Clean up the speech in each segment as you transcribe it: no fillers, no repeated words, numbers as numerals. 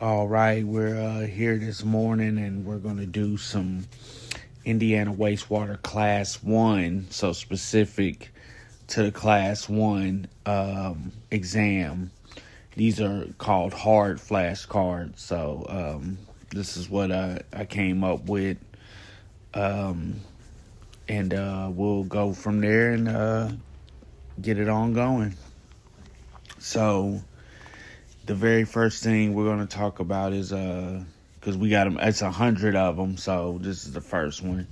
All right, we're here this morning and we're going to do some Indiana wastewater class 1, so specific to the class 1 exam. These are called hard flashcards, so this is what I came up with. And we'll go from there and get it on going. So the very first thing we're going to talk about is because we got them, it's 100 of them, so this is the first one.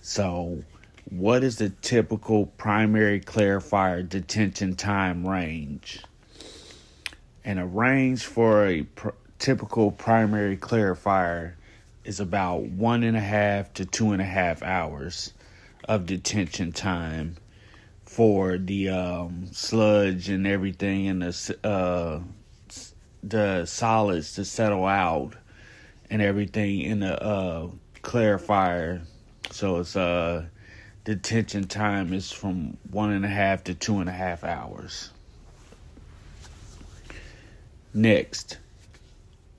So what is the typical primary clarifier detention time range? And a range for a typical primary clarifier is about 1.5 to 2.5 hours of detention time for the sludge and everything and the solids to settle out and everything in the clarifier. So it's detention time is from 1.5 to 2.5 hours. Next,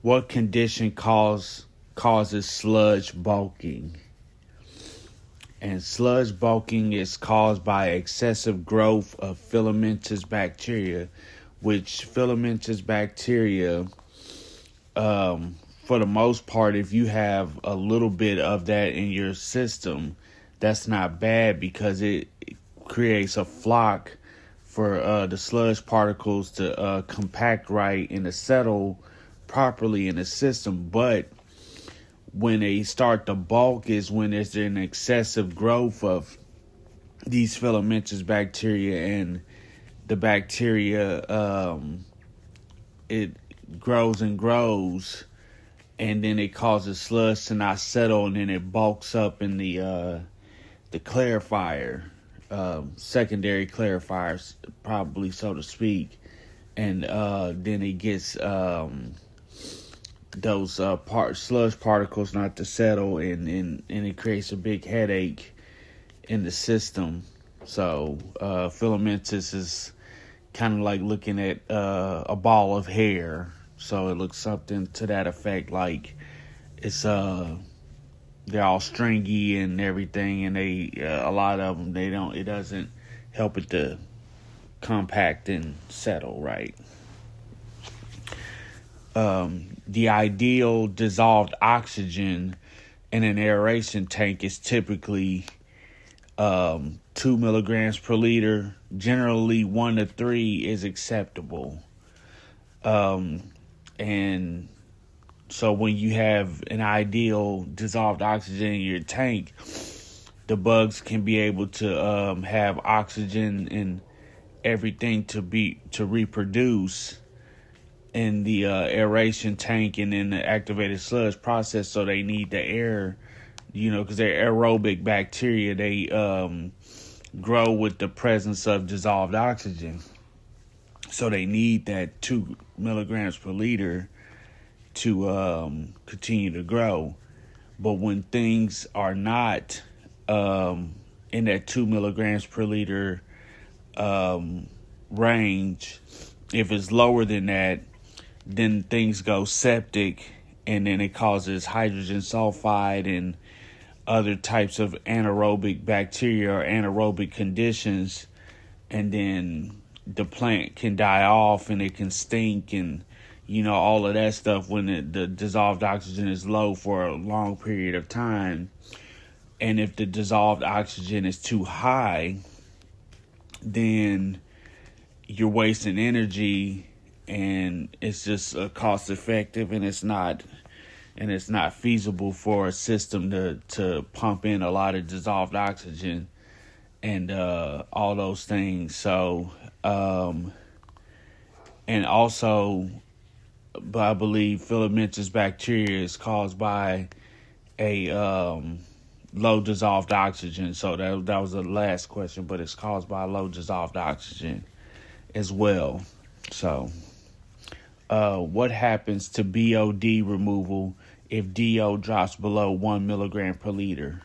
what condition causes sludge bulking? And sludge bulking is caused by excessive growth of filamentous bacteria, which filamentous bacteria, for the most part, if you have a little bit of that in your system, that's not bad because it creates a flock for the sludge particles to compact right and to settle properly in the system. But when they start to bulk is when there's an excessive growth of these filamentous bacteria, and the bacteria, it grows and grows, and then it causes sludge to not settle, and then it bulks up in the clarifier, secondary clarifiers, probably, so to speak, and then it gets those sludge particles not to settle, and it creates a big headache in the system. So filamentous is kind of like looking at a ball of hair. So it looks something to that effect, like it's they're all stringy and everything, and they a lot of them, it doesn't help it to compact and settle right. The ideal dissolved oxygen in an aeration tank is typically 2 milligrams per liter. Generally 1 to 3 is acceptable. And so when you have an ideal dissolved oxygen in your tank, the bugs can be able to have oxygen and everything to reproduce in the aeration tank and in the activated sludge process. So they need the air, because they're aerobic bacteria. They grow with the presence of dissolved oxygen. So they need that 2 milligrams per liter to continue to grow. But when things are not in that 2 milligrams per liter range, if it's lower than that, then things go septic, and then it causes hydrogen sulfide and other types of anaerobic bacteria or anaerobic conditions, and then the plant can die off and it can stink and all of that stuff when the dissolved oxygen is low for a long period of time. And if the dissolved oxygen is too high, then you're wasting energy, and it's just cost effective, and it's not feasible for a system to pump in a lot of dissolved oxygen and all those things. So and also, I believe filamentous bacteria is caused by a low dissolved oxygen. So that was the last question, but it's caused by low dissolved oxygen as well. So what happens to BOD removal if DO drops below 1 milligram per liter?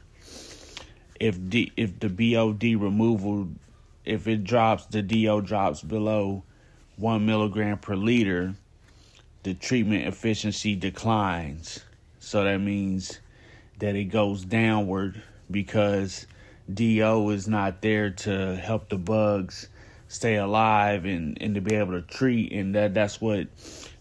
If the BOD removal, the DO drops below 1 milligram per liter, the treatment efficiency declines. So that means that it goes downward because DO is not there to help the bugs stay alive and to be able to treat. And that's what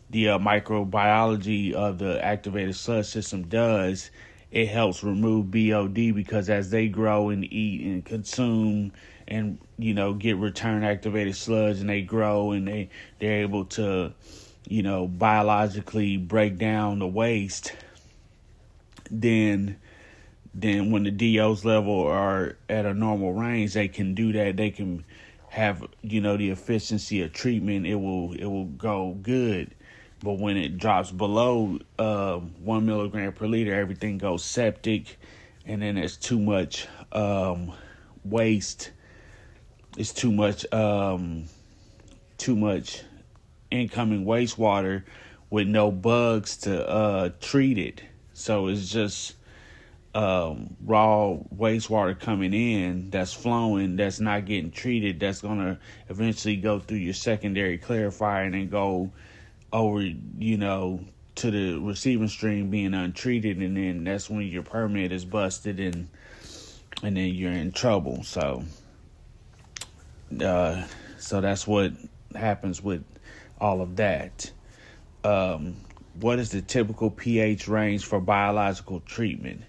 the microbiology of the activated sludge system does. It helps remove BOD because as they grow and eat and consume and, get return activated sludge, and they grow and they're able to, biologically break down the waste, then when the DO's level are at a normal range, they can do that. They can have, the efficiency of treatment. It will go good. But when it drops below 1 milligram per liter, everything goes septic, and then there's too much waste. It's too much incoming wastewater with no bugs to treat it. So it's just raw wastewater coming in that's flowing, that's not getting treated, that's going to eventually go through your secondary clarifier and then go over, to the receiving stream being untreated, and then that's when your permit is busted and then you're in trouble. So that's what happens with all of that. What is the typical pH range for biological treatment?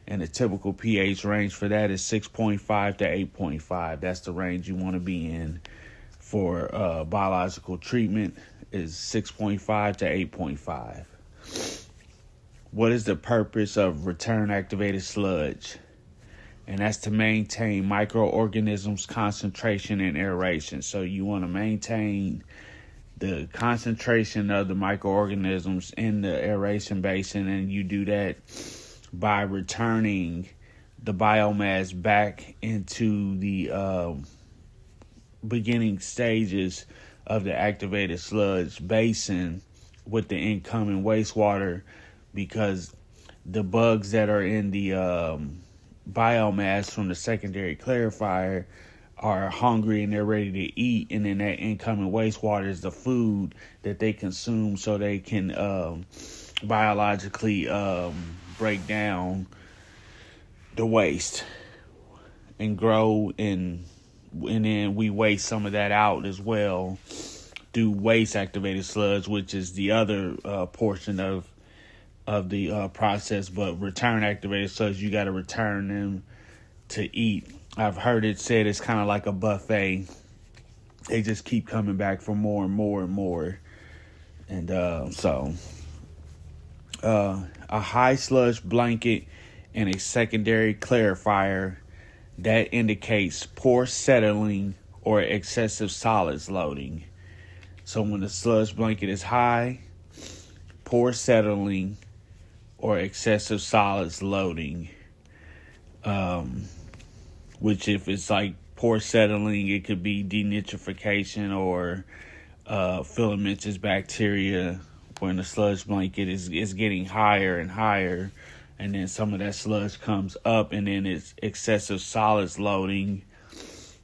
And the typical pH range for that is 6.5 to 8.5. That's the range you want to be in for biological treatment, is 6.5 to 8.5. What is the purpose of return activated sludge? And that's to maintain microorganisms concentration and aeration. So you want to maintain the concentration of the microorganisms in the aeration basin, and you do that by returning the biomass back into the beginning stages of the activated sludge basin with the incoming wastewater, because the bugs that are in the biomass from the secondary clarifier are hungry and they're ready to eat, and then that incoming wastewater is the food that they consume so they can biologically break down the waste and grow, and then we waste some of that out as well through waste activated sludge, which is the other portion of the process. But return activated sludge, you got to return them to eat. I've heard it said it's kind of like a buffet. They just keep coming back for more and more and more. And so a high sludge blanket and a secondary clarifier, that indicates poor settling or excessive solids loading. So when the sludge blanket is high, poor settling or excessive solids loading, which if it's like poor settling, it could be denitrification or filamentous bacteria, when the sludge blanket is getting higher and higher, and then some of that sludge comes up, and then it's excessive solids loading,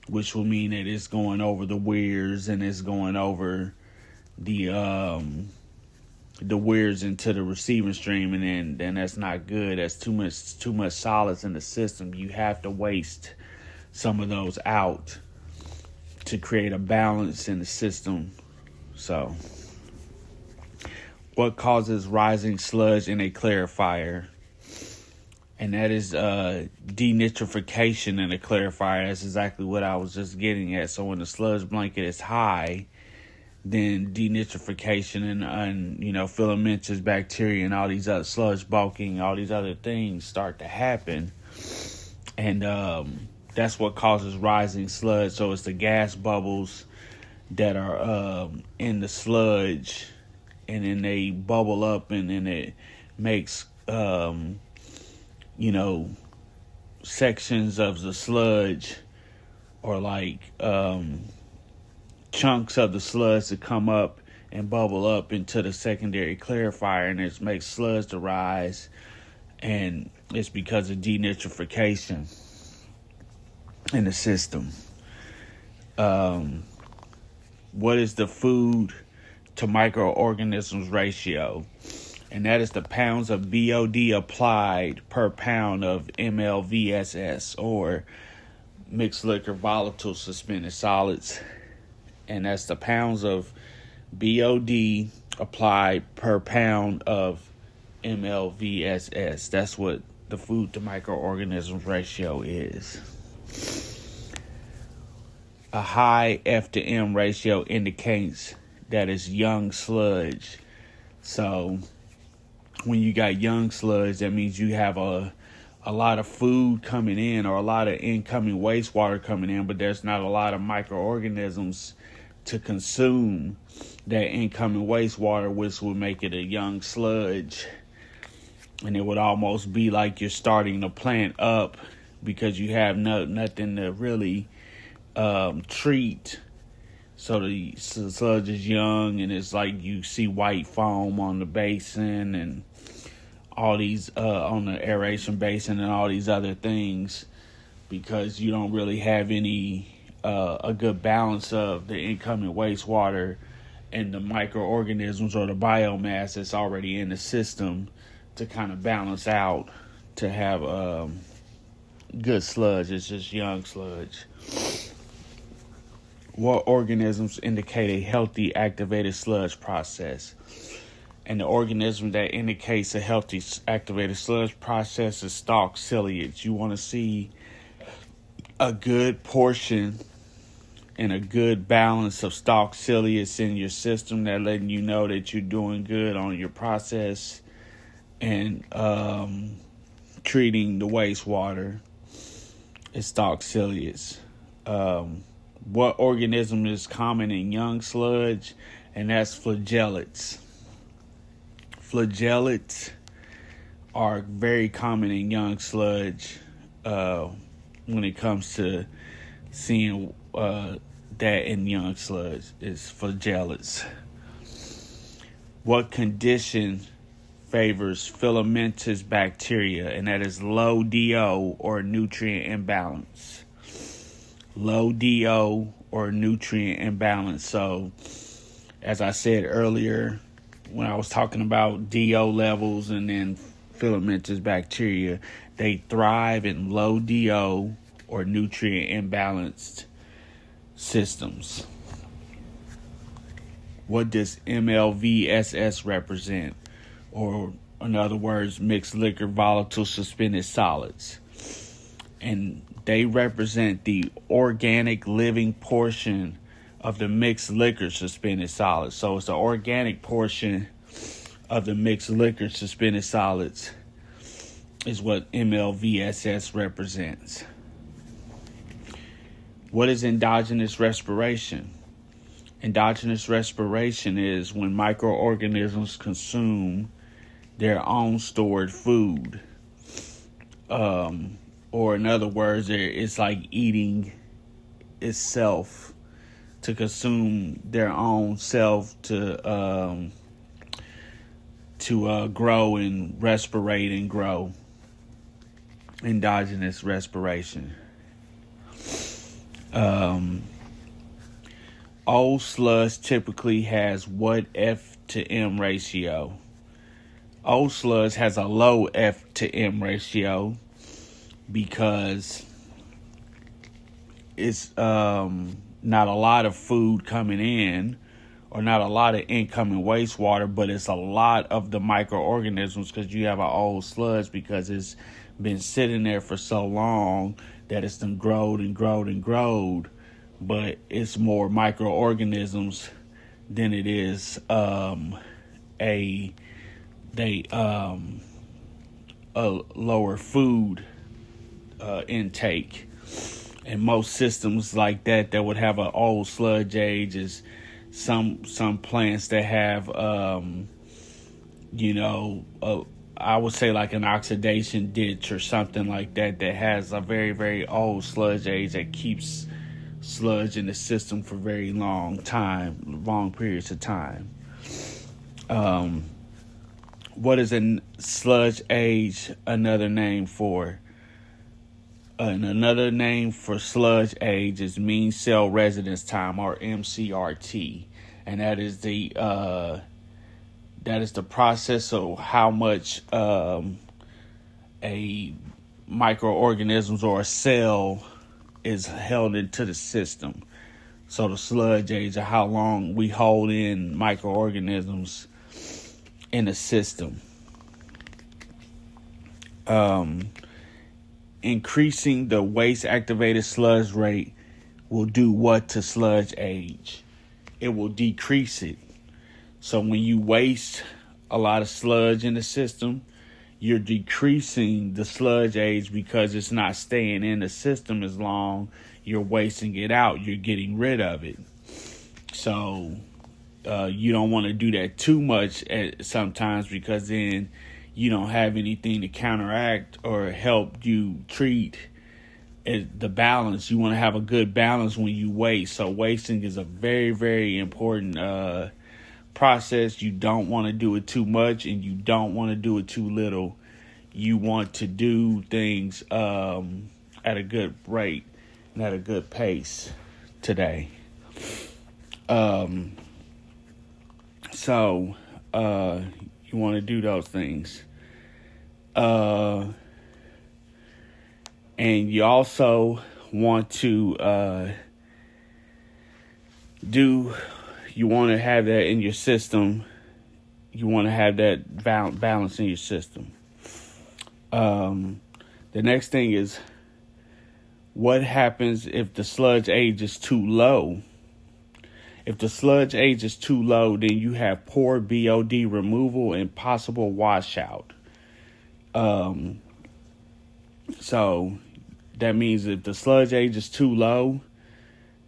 which will mean that it's going over the weirs and it's going over the weirs into the receiving stream, and then that's not good. That's too much solids in the system. You have to waste some of those out to create a balance in the system. So, what causes rising sludge in a clarifier? And that is denitrification in a clarifier. That's exactly what I was just getting at. So when the sludge blanket is high, then denitrification and filamentous bacteria and all these other sludge bulking, all these other things start to happen. And that's what causes rising sludge. So it's the gas bubbles that are in the sludge, and then they bubble up, and then it makes sections of the sludge, or like chunks of the sludge to come up and bubble up into the secondary clarifier, and it makes sludge to rise, and it's because of denitrification in the system. What is the food to microorganisms ratio, and that is the pounds of BOD applied per pound of MLVSS, or mixed liquor volatile suspended solids, and that's the pounds of BOD applied per pound of MLVSS. That's what the food to microorganisms ratio is. A high F to M ratio indicates that it's young sludge. So when you got young sludge, that means you have a lot of food coming in, or a lot of incoming wastewater coming in, but there's not a lot of microorganisms to consume that incoming wastewater, which would make it a young sludge. And it would almost be like you're starting the plant up, because you have nothing to really treat. So the sludge is young, and it's like you see white foam on the basin and all these on the aeration basin and all these other things, because you don't really have any a good balance of the incoming wastewater and the microorganisms or the biomass that's already in the system to kind of balance out to have good sludge. It's just young sludge. What organisms indicate a healthy activated sludge process? And the organism that indicates a healthy activated sludge process is stalk ciliates. You want to see a good portion and a good balance of stalk ciliates in your system, that letting you know that you're doing good on your process and treating the wastewater. Is stalk ciliates. What organism is common in young sludge? And that's flagellates. Flagellates are very common in young sludge when it comes to seeing that in young sludge is flagellates. What condition favors filamentous bacteria? And that is low DO or nutrient imbalance. Low DO or nutrient imbalance. So, as I said earlier, when I was talking about DO levels and then filamentous bacteria, they thrive in low DO or nutrient imbalanced systems. What does MLVSS represent? Or, in other words, mixed liquor volatile suspended solids. And they represent the organic living portion of the mixed liquor suspended solids. So it's the organic portion of the mixed liquor suspended solids is what MLVSS represents. What is endogenous respiration? Endogenous respiration is when microorganisms consume their own stored food. Or in other words, it's like eating itself, to consume their own self to grow and respirate and grow. Endogenous respiration. Old sludge typically has what F to M ratio? Old sludge has a low F to M ratio because it's not a lot of food coming in, or not a lot of incoming wastewater, but it's a lot of the microorganisms, because you have an old sludge because it's been sitting there for so long that it's done growed and growed and growed, but it's more microorganisms than it is a lower food intake. And most systems like that would have an old sludge age is some plants that have I would say like an oxidation ditch or something like that has a very, very old sludge age that keeps sludge in the system for very long periods of time. What is a sludge age another name for? And another name for sludge age is mean cell residence time, or MCRT. and that is the process of how much a microorganisms or a cell is held into the system. So the sludge age, or how long we hold in microorganisms in the system. Increasing the waste activated sludge rate will do what to sludge age? It will decrease it. So when you waste a lot of sludge in the system, you're decreasing the sludge age because it's not staying in the system as long. You're wasting it out. You're getting rid of it. So you don't want to do that too much sometimes, because then you don't have anything to counteract or help you treat the balance. You want to have a good balance when you waste. So wasting is a very, very important process. You don't want to do it too much, and you don't want to do it too little. You want to do things at a good rate and at a good pace today. So you want to do those things. And you also want to you want to have that in your system. You want to have that balance in your system. The next thing is, what happens if the sludge age is too low? If the sludge age is too low, then you have poor BOD removal and possible washout. So that means if the sludge age is too low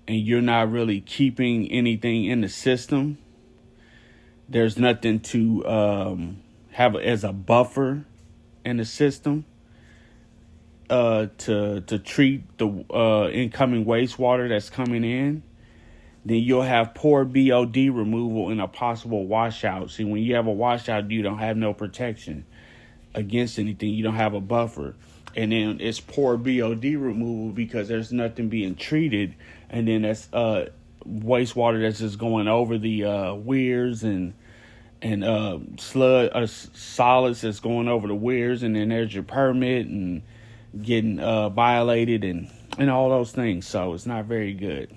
and you're not really keeping anything in the system, there's nothing to have as a buffer in the system to treat the incoming wastewater that's coming in, then you'll have poor BOD removal and a possible washout. See, when you have a washout, you don't have no protection against anything. You don't have a buffer. And then it's poor BOD removal because there's nothing being treated. And then that's wastewater that's just going over the weirs and solids that's going over the weirs. And then there's your permit and getting violated and all those things. So it's not very good.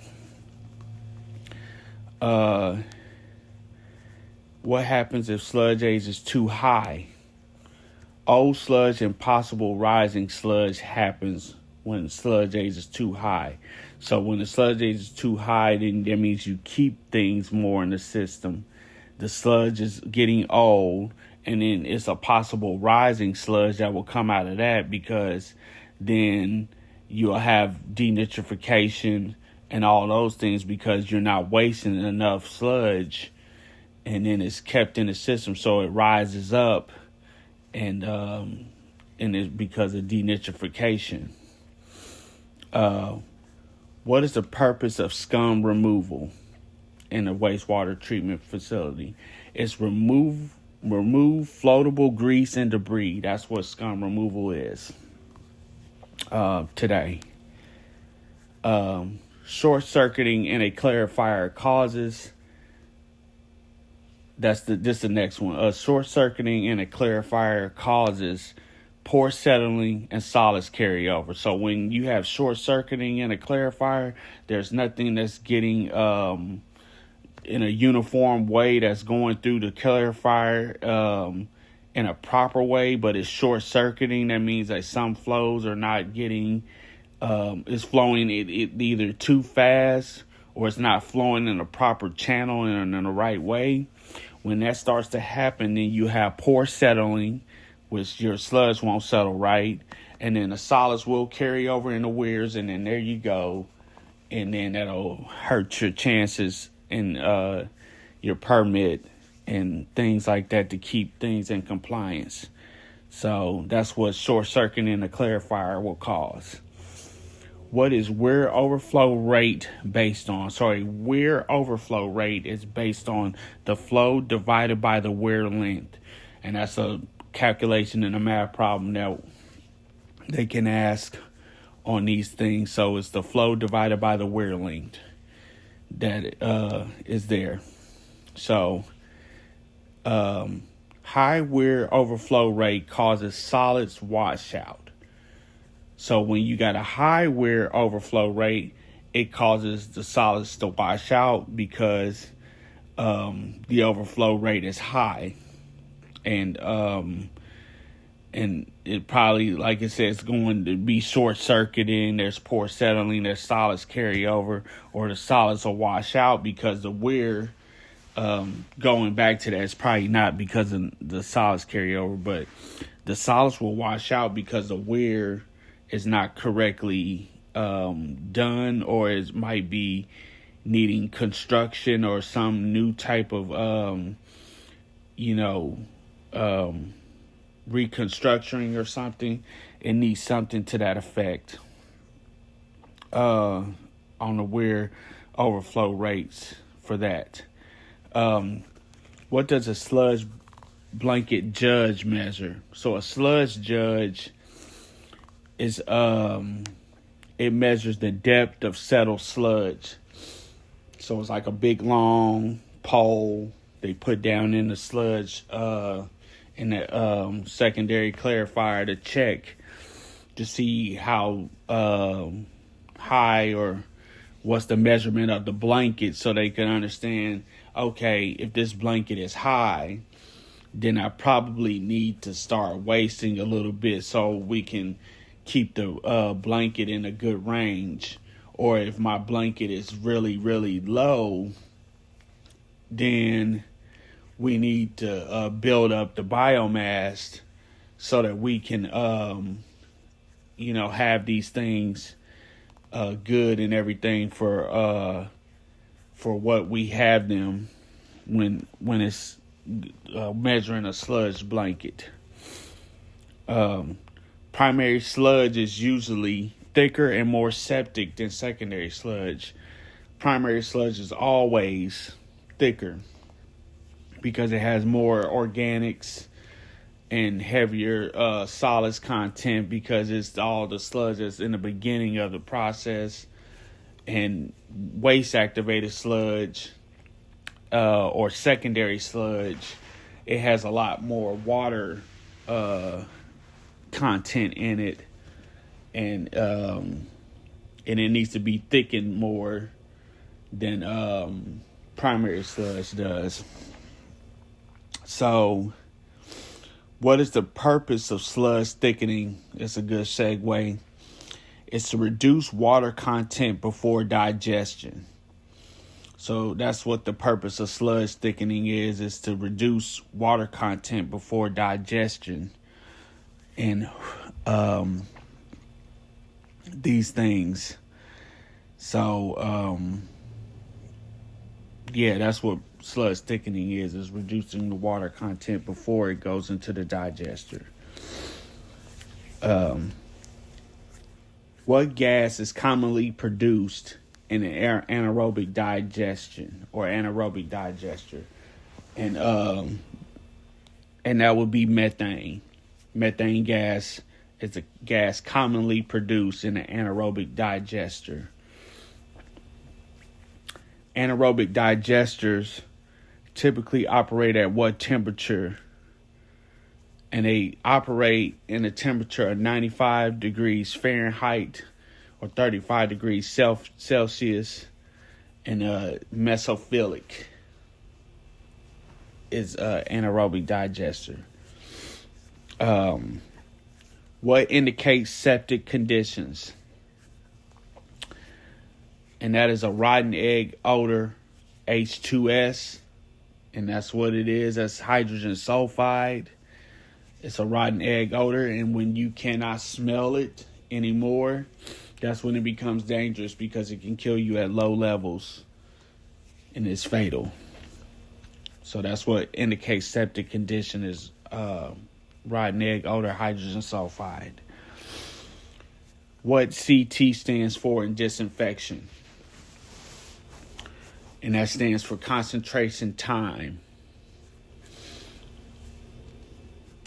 What happens if sludge age is too high? Old sludge and possible rising sludge happens when sludge age is too high. So when the sludge age is too high, then that means you keep things more in the system. The sludge is getting old, and then it's a possible rising sludge that will come out of that, because then you'll have denitrification and all those things because you're not wasting enough sludge, and then it's kept in the system, so it rises up, and it's because of denitrification. What is the purpose of scum removal in a wastewater treatment facility? It's remove floatable grease and debris. That's what scum removal is today. Short circuiting in a clarifier causes. This the next one. Short circuiting in a clarifier causes poor settling and solids carryover. So when you have short circuiting in a clarifier, there's nothing that's getting in a uniform way that's going through the clarifier in a proper way, but it's short circuiting. That means that some flows are not getting it's flowing it either too fast, or it's not flowing in a proper channel and in the right way. When that starts to happen, then you have poor settling, which your sludge won't settle right, and then the solids will carry over in the weirs, and then there you go, and then that'll hurt your chances in your permit and things like that to keep things in compliance. So that's what short circuiting in the clarifier will cause. What is weir overflow rate based on? Weir overflow rate is based on the flow divided by the weir length. And that's a calculation in a math problem that they can ask on these things. So it's the flow divided by the weir length that is there. So, high weir overflow rate causes solids washout. So when you got a high weir overflow rate, it causes the solids to wash out because the overflow rate is high, and it probably, like it says, going to be short circuiting. There's poor settling. There's solids carry over, or the solids will wash out because the weir. Going back to that, it's probably not because of the solids carry over, but the solids will wash out because the weir is not correctly done, or it might be needing construction or some new type of reconstructing or something. It needs something to that effect on the weir overflow rates for that. What does a sludge blanket judge measure? So a sludge judge is it measures the depth of settled sludge. So it's like a big long pole they put down in the sludge in the secondary clarifier to check to see how high or what's the measurement of the blanket, so they can understand, okay, if this blanket is high, then I probably need to start wasting a little bit so we can keep the blanket in a good range. Or if my blanket is really, really low, then we need to build up the biomass so that we can, have these things good and everything for what we have them when it's measuring a sludge blanket. Primary sludge is usually thicker and more septic than secondary sludge. Primary sludge is always thicker because it has more organics and heavier solids content, because it's all the sludge that's in the beginning of the process. And waste activated sludge or secondary sludge, it has a lot more water content in it, and it needs to be thickened more than primary sludge does. So what is the purpose of sludge thickening? It's a good segue. It's to reduce water content before digestion. So that's what the purpose of sludge thickening is to reduce water content before digestion. And these things. So, that's what sludge thickening is reducing the water content before it goes into the digester. What gas is commonly produced in an anaerobic digestion or anaerobic digester? And that would be methane. Methane gas is a gas commonly produced in an anaerobic digester. Anaerobic digesters typically operate at what temperature? And they operate in a temperature of 95 degrees Fahrenheit or 35 degrees Celsius. And mesophilic is anaerobic digester. What indicates septic conditions? And that is a rotten egg odor, H2S. And that's what it is. That's hydrogen sulfide. It's a rotten egg odor. And when you cannot smell it anymore, that's when it becomes dangerous, because it can kill you at low levels and it's fatal. So that's what indicates septic condition is rotten egg odor, hydrogen sulfide. What CT stands for in disinfection? And that stands for concentration time.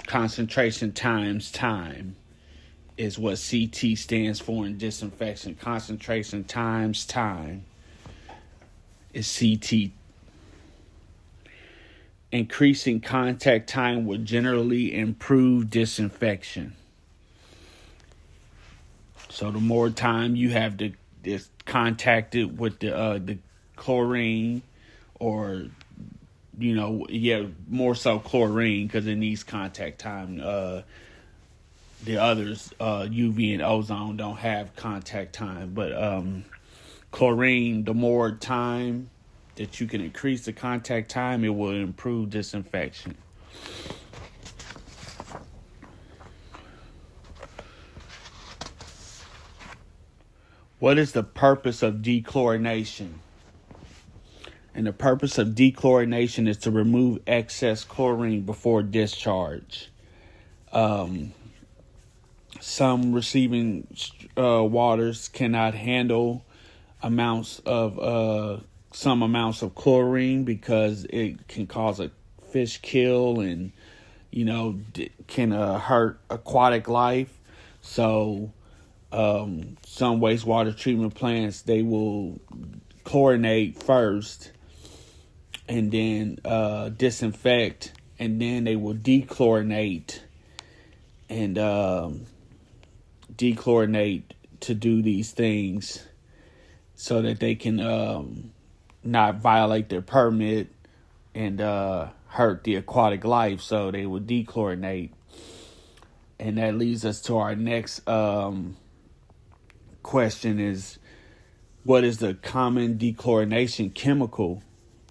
Concentration times time is what CT stands for in disinfection. Concentration times time is CT. increasing contact time will generally improve disinfection. So the more time you have to contacted with the chlorine, or more so chlorine because it needs contact time. The others, UV and ozone, don't have contact time, but chlorine, the more time that you can increase the contact time, it will improve disinfection. What is the purpose of dechlorination? And the purpose of dechlorination is to remove excess chlorine before discharge. Some receiving waters cannot handle some amounts of chlorine because it can cause a fish kill and can hurt aquatic life. So some wastewater treatment plants, they will chlorinate first and then disinfect, and then they will dechlorinate and dechlorinate to do these things so that they can not violate their permit and hurt the aquatic life. So they will dechlorinate. And that leads us to our next question is, what is the common dechlorination chemical?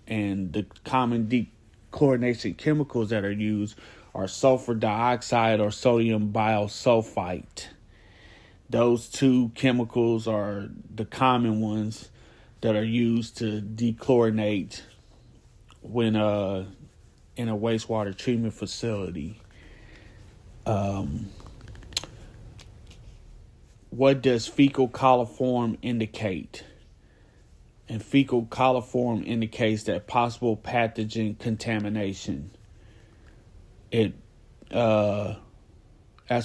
And the common dechlorination chemicals that are used are sulfur dioxide or sodium biosulfite. Those two chemicals are the common ones that are used to dechlorinate when in a wastewater treatment facility. What does fecal coliform indicate? And fecal coliform indicates that possible pathogen contamination. That's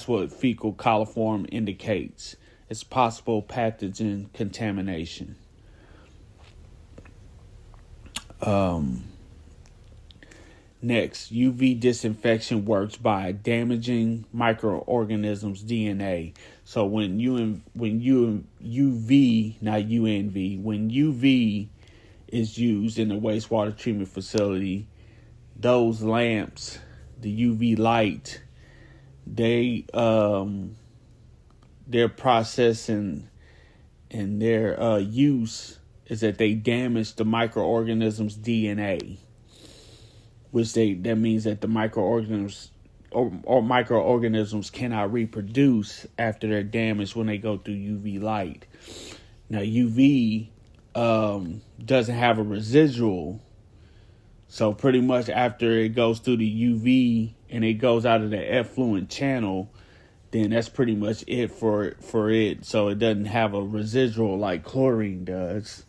what fecal coliform indicates. It's possible pathogen contamination. Next, UV disinfection works by damaging microorganisms' DNA. So when UV, not UNV, when UV is used in a wastewater treatment facility, those lamps, the UV light, their process and their use is that they damage the microorganisms' DNA. That means that the microorganisms or microorganisms cannot reproduce after they're damaged when they go through UV light. Now UV doesn't have a residual, so pretty much after it goes through the UV and it goes out of the effluent channel, then that's pretty much it for it. So it doesn't have a residual like chlorine does,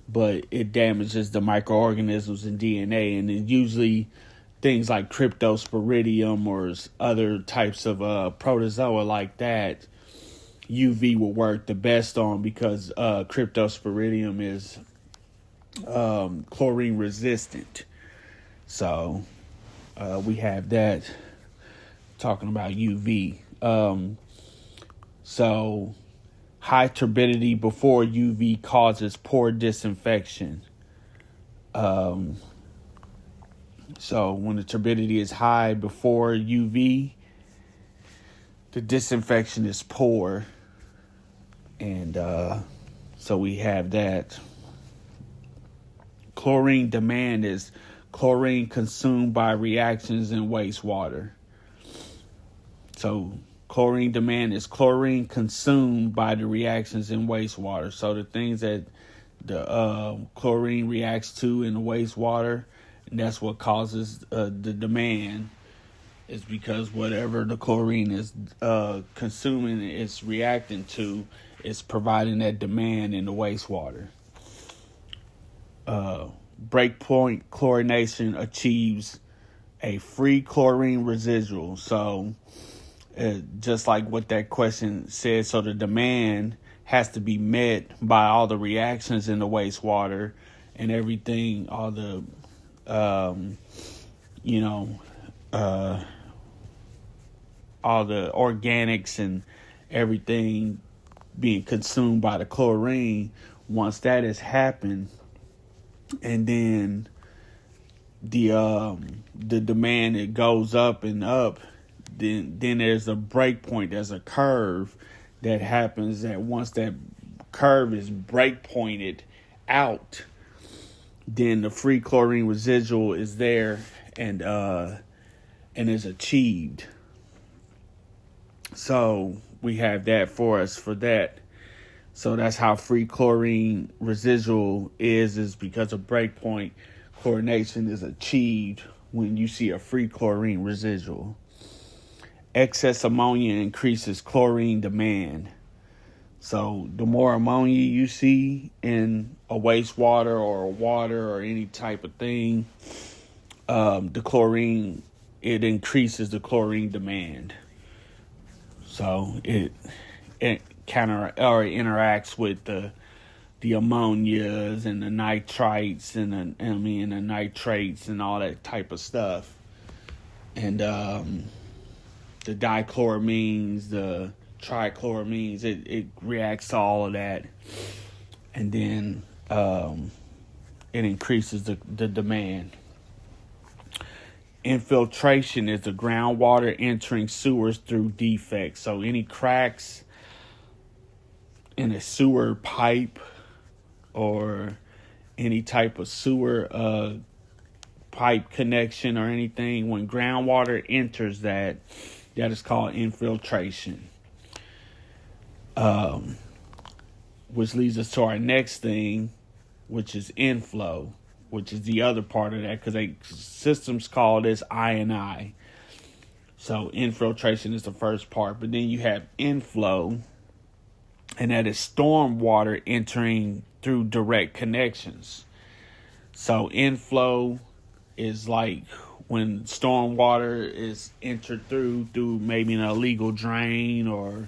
but it damages the microorganisms in DNA, and it usually things like cryptosporidium or other types of protozoa like that, UV will work the best on because cryptosporidium is chlorine resistant. So we have that talking about UV. So high turbidity before UV causes poor disinfection. So when the turbidity is high before UV, the disinfection is poor. And so we have that. Chlorine demand is chlorine consumed by reactions in wastewater. So chlorine demand is chlorine consumed by the reactions in wastewater. So the things that the chlorine reacts to in the wastewater, and that's what causes the demand, is because whatever the chlorine is consuming, it's reacting to, is providing that demand in the wastewater. Breakpoint chlorination achieves a free chlorine residual. So just like what that question said, so the demand has to be met by all the reactions in the wastewater and everything, all the you know, all the organics and everything being consumed by the chlorine. Once that has happened, and then the demand, it goes up and up, then there's a break point. There's a curve that happens, that once that curve is break pointed out, then the free chlorine residual is there and is achieved. So we have that for us for that. So that's how free chlorine residual is because a breakpoint chlorination is achieved when you see a free chlorine residual. Excess ammonia increases chlorine demand. So the more ammonia you see in a wastewater or a water or any type of thing, the chlorine, it increases the chlorine demand. So it interacts with the ammonias and the nitrites and the nitrates and all that type of stuff. And the dichloramines, the trichloramines, it reacts to all of that. And then it increases the demand. Infiltration is the groundwater entering sewers through defects. So any cracks in a sewer pipe or any type of sewer pipe connection or anything, when groundwater enters that is called infiltration. Which leads us to our next thing, which is inflow, which is the other part of that, because systems call this I&I. So infiltration is the first part, but then you have inflow, and that is storm water entering through direct connections. So inflow is like when storm water is entered through maybe an illegal drain or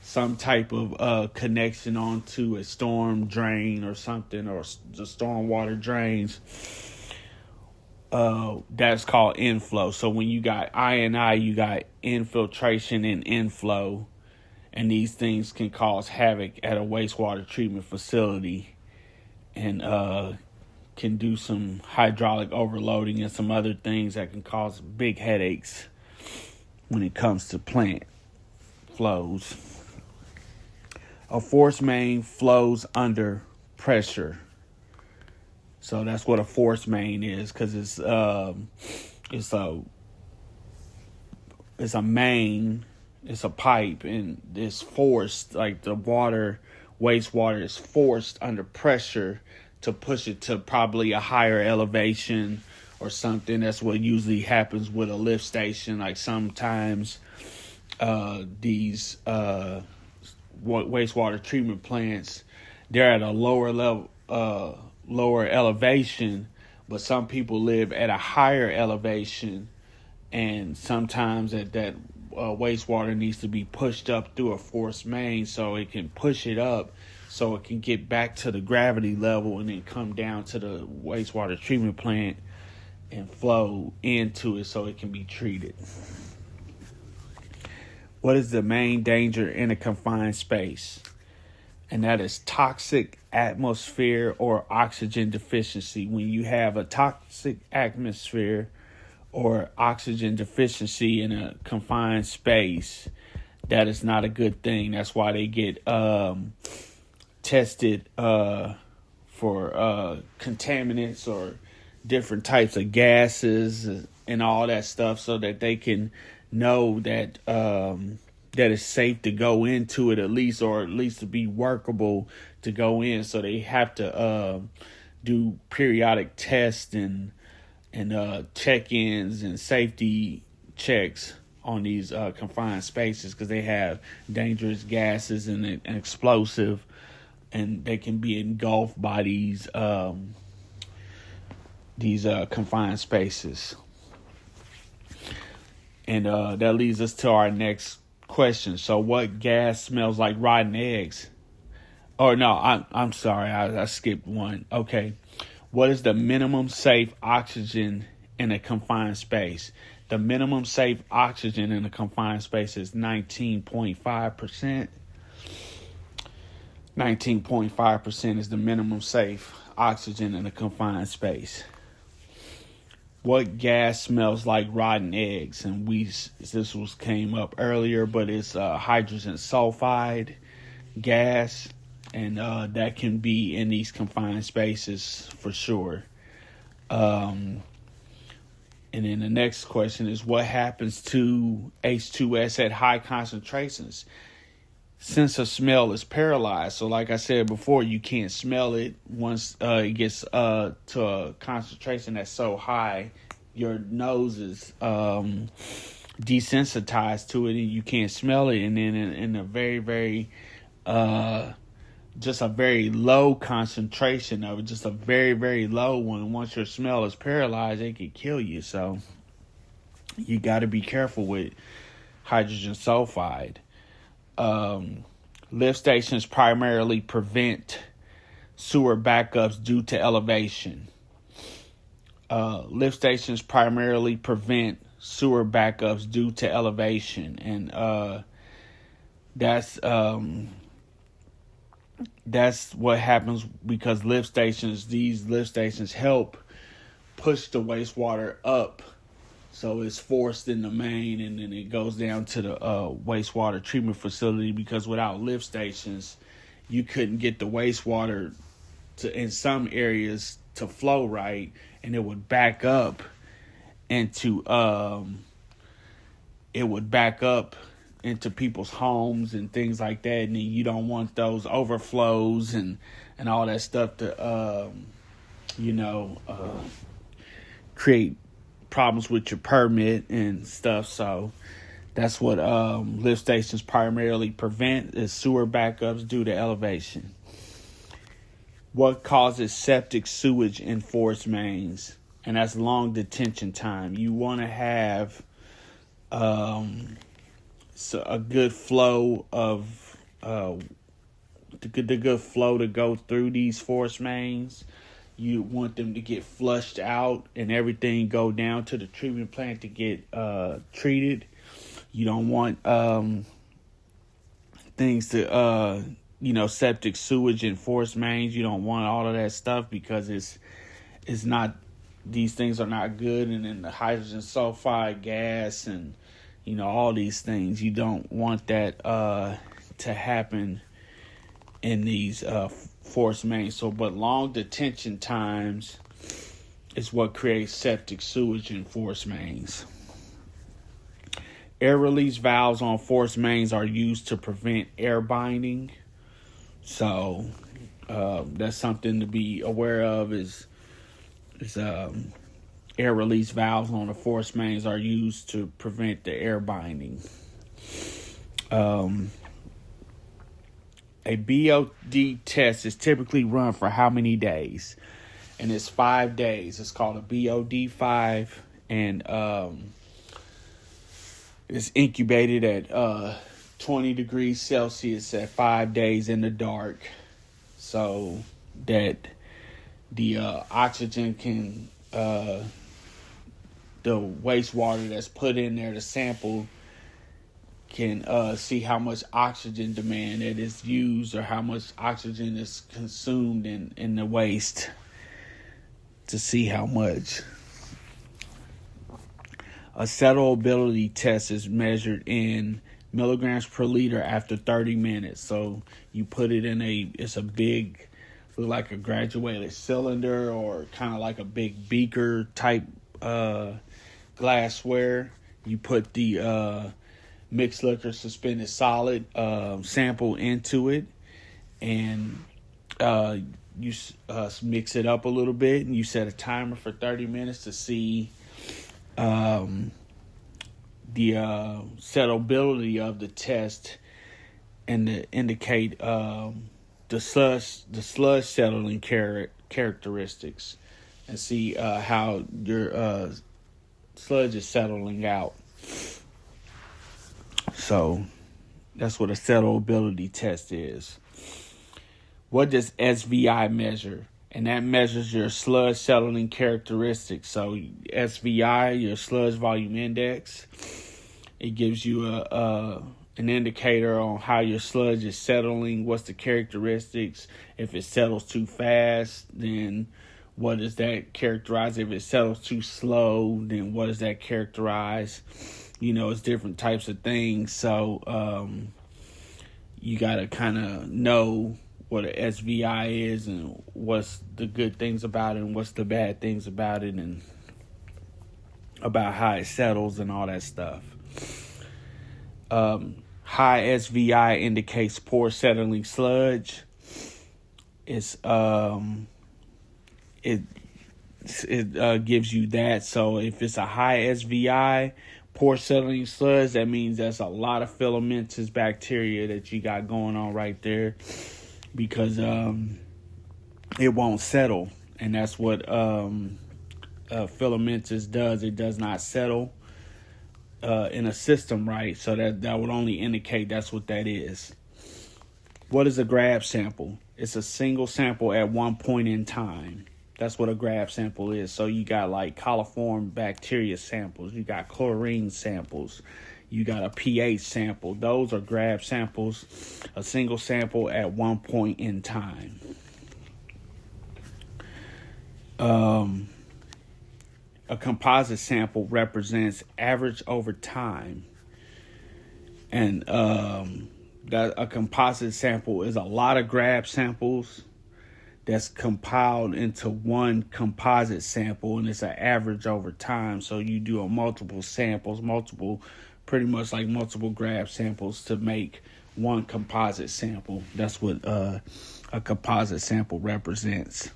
some type of connection onto a storm drain or something, or the storm water drains. That's called inflow. So when you got I&I, you got infiltration and inflow. And these things can cause havoc at a wastewater treatment facility and can do some hydraulic overloading and some other things that can cause big headaches when it comes to plant flows. A force main flows under pressure. So that's what a force main is, because it's a main. It's a pipe, and it's forced, like the wastewater is forced under pressure to push it to probably a higher elevation or something. That's what usually happens with a lift station. Like sometimes these wastewater treatment plants, they're at a lower level, lower elevation, but some people live at a higher elevation, and sometimes at that wastewater needs to be pushed up through a force main so it can push it up so it can get back to the gravity level and then come down to the wastewater treatment plant and flow into it so it can be treated. What is the main danger in a confined space? And that is toxic atmosphere or oxygen deficiency. When you have a toxic atmosphere or oxygen deficiency in a confined space, that is not a good thing. That's why they get tested for contaminants or different types of gases and all that stuff, so that they can know that that it's safe to go into it, at least to be workable to go in. So they have to do periodic tests and check-ins and safety checks on these confined spaces, because they have dangerous gases and explosive, and they can be engulfed by these confined spaces. And that leads us to our next question. So what gas smells like rotten eggs? Oh no, I'm sorry, I skipped one. Okay. What is the minimum safe oxygen in a confined space? The minimum safe oxygen in a confined space is 19.5%. 19.5% is the minimum safe oxygen in a confined space. What gas smells like rotten eggs? And this came up earlier, but it's hydrogen sulfide gas, and that can be in these confined spaces for sure. And then the next question is, what happens to H2S at high concentrations? Sense of smell is paralyzed. So like I said before, you can't smell it once it gets to a concentration that's so high. Your nose is desensitized to it, and you can't smell it. And then in a very, very, just a very low concentration of it, just a very, very low one. Once your smell is paralyzed, it could kill you. So you got to be careful with hydrogen sulfide. Lift stations primarily prevent sewer backups due to elevation. Lift stations primarily prevent sewer backups due to elevation, and that's what happens because these lift stations help push the wastewater up. So it's forced in the main, and then it goes down to the wastewater treatment facility, because without lift stations, you couldn't get the wastewater in some areas to flow right, and it would back up into people's homes and things like that. And then you don't want those overflows and all that stuff to create problems with your permit and stuff. So that's what lift stations primarily prevent, is sewer backups due to elevation. What causes septic sewage in forest mains? And that's long detention time. You want to have a good flow of the good flow to go through these forest mains. You want them to get flushed out and everything go down to the treatment plant to get treated. You don't want things to, septic sewage and forest mains. You don't want all of that stuff, because it's not, these things are not good. And then the hydrogen sulfide gas and, all these things, you don't want that to happen in these forest mains. But long detention times is what creates septic sewage in forest mains. Air release valves on forest mains are used to prevent air binding. So that's something to be aware of, is air release valves on the forest mains are used to prevent the air binding. A BOD test is typically run for how many days? And it's 5 days. It's called a BOD 5, and it's incubated at 20 degrees Celsius at 5 days in the dark, so that the oxygen can, the wastewater that's put in there, the sample, can see how much oxygen demand it is used, or how much oxygen is consumed in the waste, to see how much. A settleability test is measured in milligrams per liter after 30 minutes. So you put it in it's a big, look like a graduated cylinder, or kind of like a big beaker type glassware. You put the mixed liquor suspended solid sample into it, and you mix it up a little bit, and you set a timer for 30 minutes to see the settleability of the test, and to indicate the sludge settling characteristics, and see how your sludge is settling out. So that's what a settleability test is. What does SVI measure? and that measures your sludge settling characteristics. So SVI, your sludge volume index, it gives you an indicator on how your sludge is settling, what's the characteristics. If it settles too fast, then what does that characterize? If it settles too slow, then what does that characterize? It's different types of things. So you got to kind of know what an SVI is and what's the good things about it and what's the bad things about it and about how it settles and all that stuff. High SVI indicates poor settling sludge. It gives you that. So if it's a high SVI, poor settling sludge, that means that's a lot of filamentous bacteria that you got going on right there, because it won't settle, and that's what filamentous does. It does not settle in a system right, so that would only indicate that's what that is. What is a grab sample? It's a single sample at one point in time. That's what a grab sample is. So you got like coliform bacteria samples, you got chlorine samples, you got a pH sample. Those are grab samples, a single sample at one point in time. A composite sample represents average over time. And that a composite sample is a lot of grab samples that's compiled into one composite sample, and it's an average over time. So you do a multiple samples, pretty much like multiple grab samples to make one composite sample. That's what a composite sample represents.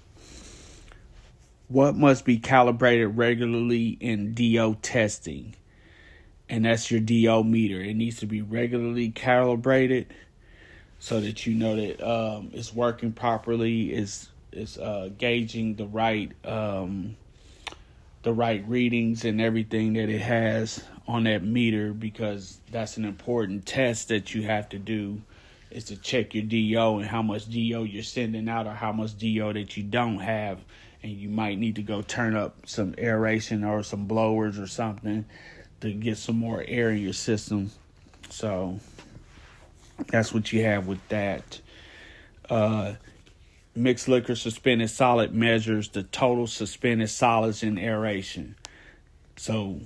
What must be calibrated regularly in DO testing? And that's your DO meter. It needs to be regularly calibrated so that you know that it's working properly, is gauging the right readings and everything that it has on that meter, because that's an important test that you have to do, is to check your DO and how much DO you're sending out or how much DO that you don't have. And you might need to go turn up some aeration or some blowers or something to get some more air in your system. So that's what you have with that. Mixed liquor suspended solid measures the total suspended solids in aeration. So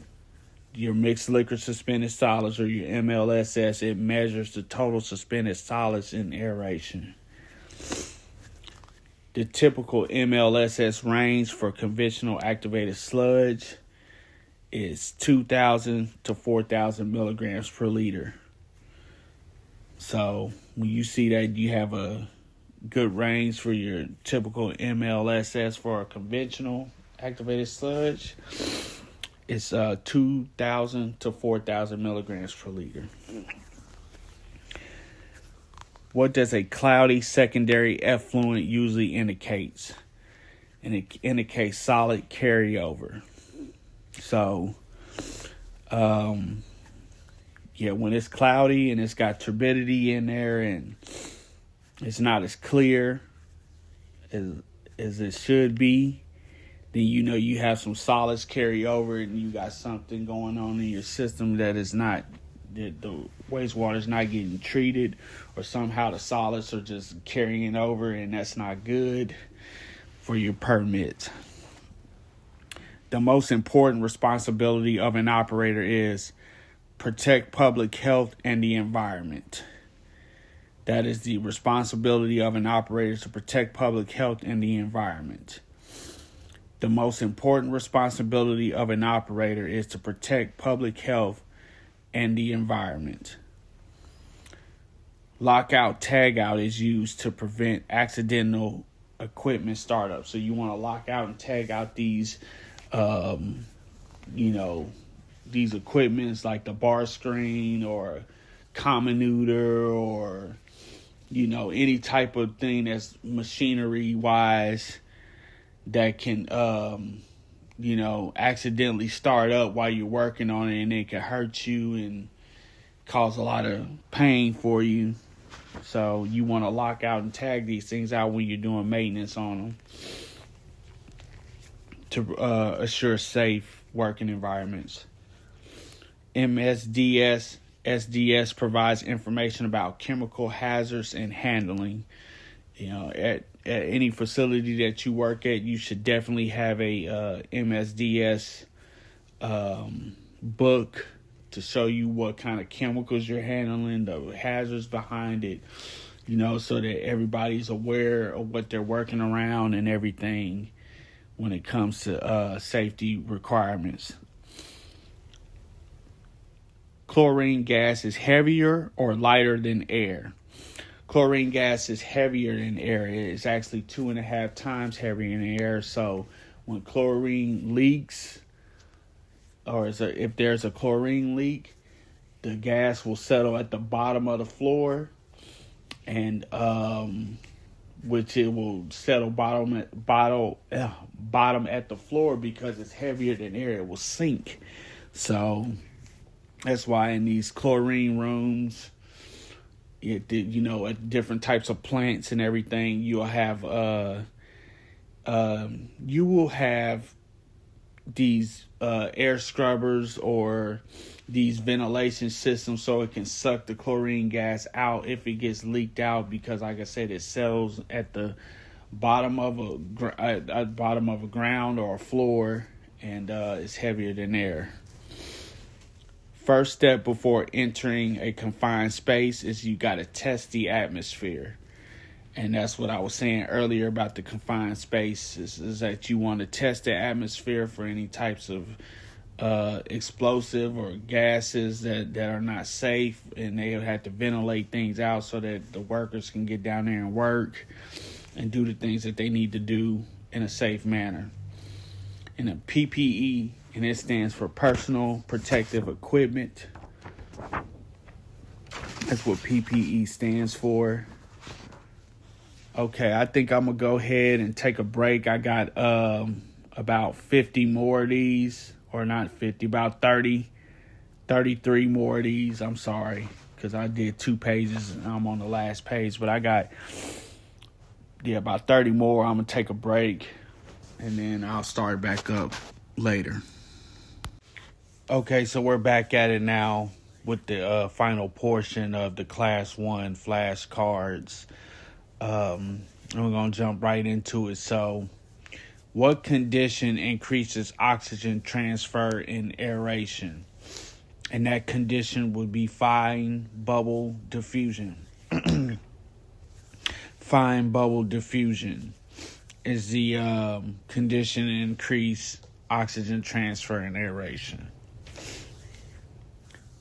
your mixed liquor suspended solids, or your MLSS, it measures the total suspended solids in aeration. The typical MLSS range for conventional activated sludge is 2,000 to 4,000 milligrams per liter. So when you see that you have a good range for your typical MLSS for a conventional activated sludge, it's 2,000 to 4,000 milligrams per liter. What does a cloudy secondary effluent usually indicates? And it indicates solid carryover. So, when it's cloudy and it's got turbidity in there and it's not as clear as it should be, then you have some solids carry over and you got something going on in your system that is not, that the wastewater is not getting treated, or somehow the solids are just carrying over, and that's not good for your permit. The most important responsibility of an operator is protect public health and the environment. That is the responsibility of an operator, to protect public health and the environment. The most important responsibility of an operator is to protect public health and the environment. Lockout tagout is used to prevent accidental equipment startup. So you want to lock out and tag out these these equipments like the bar screen or comminutor, or any type of thing that's machinery wise that can accidentally start up while you're working on it, and it can hurt you and cause a lot of pain for you. So you want to lock out and tag these things out when you're doing maintenance on them to assure safe working environments. SDS provides information about chemical hazards and handling. At any facility that you work at, you should definitely have a MSDS book to show you what kind of chemicals you're handling, the hazards behind it, so that everybody's aware of what they're working around and everything when it comes to safety requirements. Chlorine gas is heavier or lighter than air. Chlorine gas is heavier than air. It's actually 2.5 times heavier than air. So when chlorine leaks, or if there's a chlorine leak, the gas will settle at the bottom of the floor, and which it will settle bottom at the floor because it's heavier than air. It will sink. So that's why in these chlorine rooms, at different types of plants and everything, you will have these air scrubbers or these ventilation systems so it can suck the chlorine gas out if it gets leaked out, because like I said, it settles at the bottom of a ground or a floor, and it's heavier than air. First step before entering a confined space is you got to test the atmosphere. And that's what I was saying earlier about the confined space, is that you want to test the atmosphere for any types of explosive or gases that are not safe, and they have to ventilate things out so that the workers can get down there and work and do the things that they need to do in a safe manner. And a PPE, and it stands for Personal Protective Equipment. That's what PPE stands for. Okay, I think I'm going to go ahead and take a break. I got about 50 more of these, or not 50, about 33 more of these. I'm sorry, because I did 2 pages and I'm on the last page. But I got, about 30 more. I'm going to take a break, and then I'll start back up later. Okay, so we're back at it now with the final portion of the Class 1 flashcards. And we're going to jump right into it. So, what condition increases oxygen transfer in aeration? And that condition would be fine bubble diffusion. Fine bubble diffusion is the condition to increase oxygen transfer in aeration.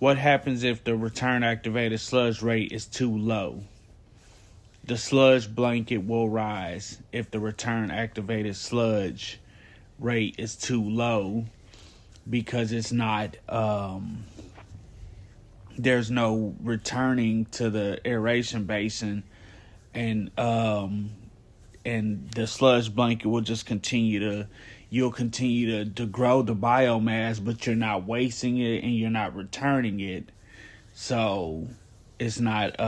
What happens if the return activated sludge rate is too low? The sludge blanket will rise if the return activated sludge rate is too low, because it's not, there's no returning to the aeration basin, and the sludge blanket will just you'll continue to grow the biomass, but you're not wasting it and you're not returning it. So it's not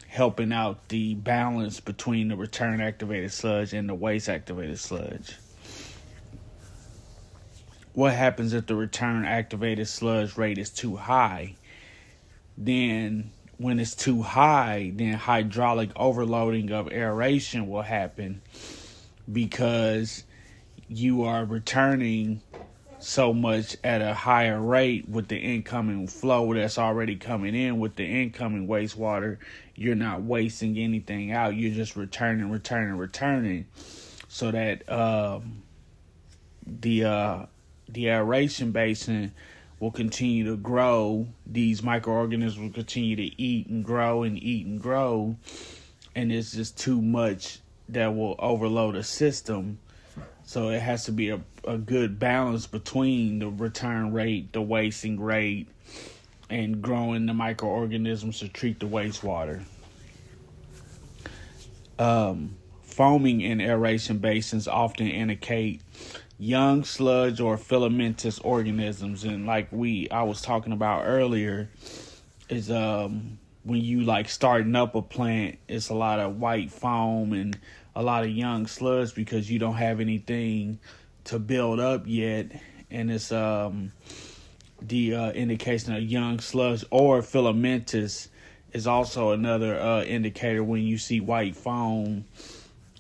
helping out the balance between the return activated sludge and the waste activated sludge. What happens if the return activated sludge rate is too high? Then when it's too high, then hydraulic overloading of aeration will happen, because you are returning so much at a higher rate with the incoming flow that's already coming in. With the incoming wastewater, you're not wasting anything out. You're just returning. So that the aeration basin will continue to grow. These microorganisms will continue to eat and grow. And it's just too much that will overload a system. So it has to be a good balance between the return rate, the wasting rate, and growing the microorganisms to treat the wastewater. Foaming in aeration basins often indicate young sludge or filamentous organisms, and like I was talking about earlier, is when you like starting up a plant, it's a lot of white foam and a lot of young sludge because you don't have anything to build up yet, and it's the indication of young sludge. Or filamentous is also another indicator when you see white foam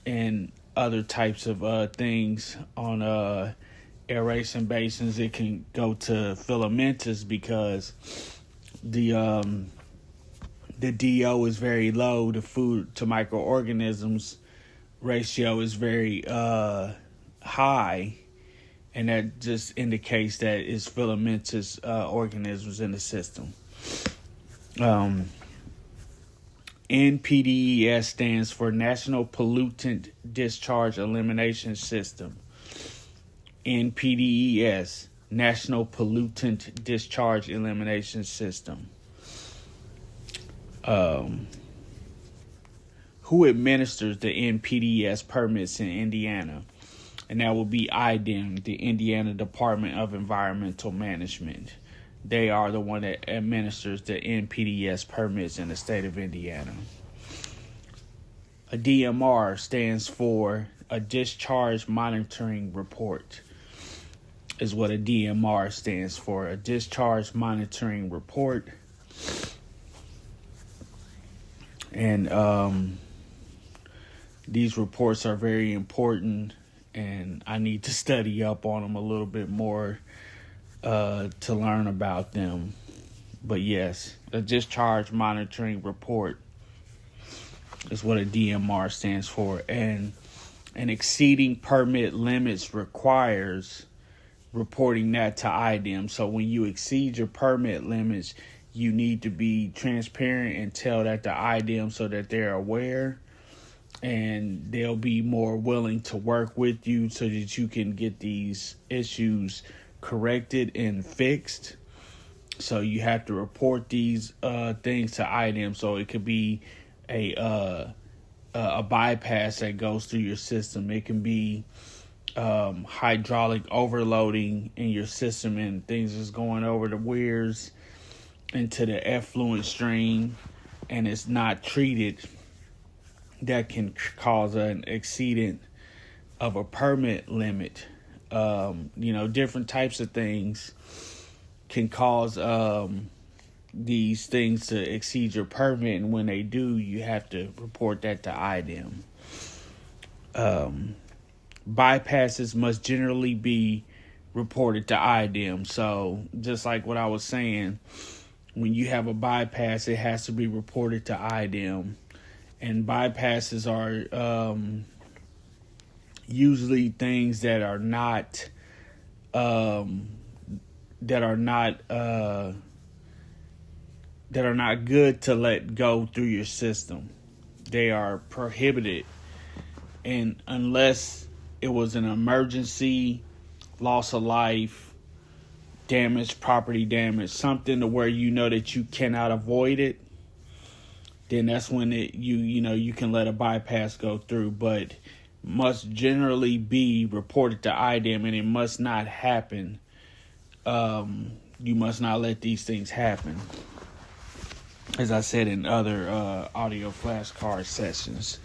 and other types of things on aeration basins. It can go to filamentous because the DO is very low. The food to microorganisms ratio is very high, and that just indicates that it's filamentous organisms in the system. NPDES stands for National Pollutant Discharge Elimination System. NPDES, National Pollutant Discharge Elimination System. Who administers the NPDES permits in Indiana? And that will be IDEM, the Indiana Department of Environmental Management. They are the one that administers the NPDES permits in the state of Indiana. A DMR stands for a Discharge Monitoring Report, is what a DMR stands for, a Discharge Monitoring Report. And these reports are very important, and I need to study up on them a little bit more to learn about them. But yes, a Discharge Monitoring Report is what a DMR stands for. And exceeding permit limits requires reporting that to IDEM. So when you exceed your permit limits, you need to be transparent and tell that to IDEM so that they're aware, and they'll be more willing to work with you so that you can get these issues corrected and fixed. So you have to report these things to IDEM. So it could be a bypass that goes through your system. It can be hydraulic overloading in your system, and things is going over the weirs into the effluent stream, and it's not treated. That can cause an exceedant of a permit limit. Different types of things can cause these things to exceed your permit, and when they do, you have to report that to IDEM. Bypasses must generally be reported to IDEM. So just like what I was saying, when you have a bypass, it has to be reported to IDEM. And bypasses are usually things that are not good to let go through your system. They are prohibited, and unless it was an emergency, loss of life, damage, property damage, something to where you know that you cannot avoid it, then that's when you can let a bypass go through. But must generally be reported to IDEM, and it must not happen. You must not let these things happen, as I said in other audio flashcard sessions.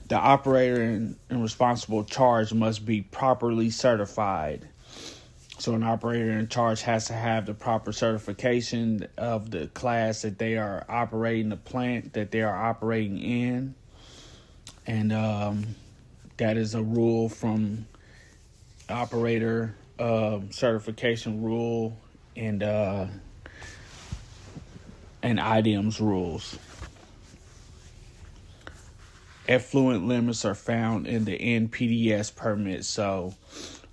The operator and responsible charge must be properly certified. So an operator in charge has to have the proper certification of the class that they are operating, the plant that they are operating in. And that is a rule from operator certification rule and IDEM's rules. Effluent limits are found in the NPDES permit. So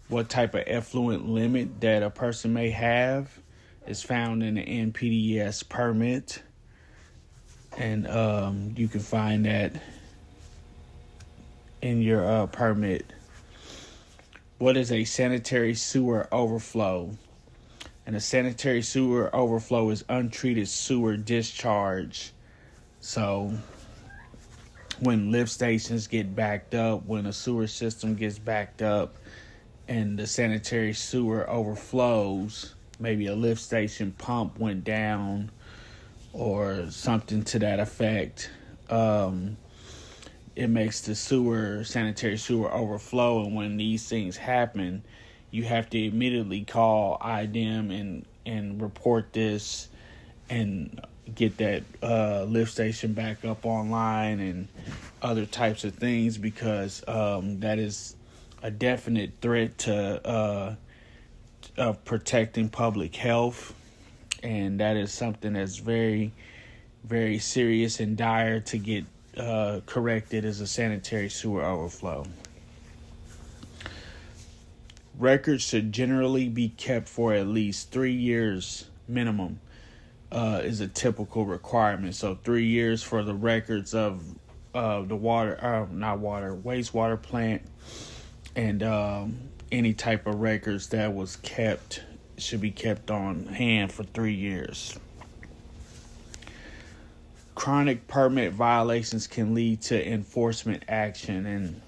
what type of effluent limit that a person may have is found in the NPDES permit. And you can find that in your permit. What is a sanitary sewer overflow? And a sanitary sewer overflow is untreated sewer discharge. So when lift stations get backed up, when a sewer system gets backed up and the sanitary sewer overflows, maybe a lift station pump went down or something to that effect. It makes the sanitary sewer overflow, and when these things happen, you have to immediately call IDEM and report this and get that lift station back up online and other types of things, because that is a definite threat to protecting public health, and that is something that's very, very serious and dire to get corrected as a sanitary sewer overflow. Records should generally be kept for at least 3 years minimum is a typical requirement. So 3 years for the records of the wastewater plant, and any type of records that was kept should be kept on hand for 3 years. Chronic permit violations can lead to enforcement action, and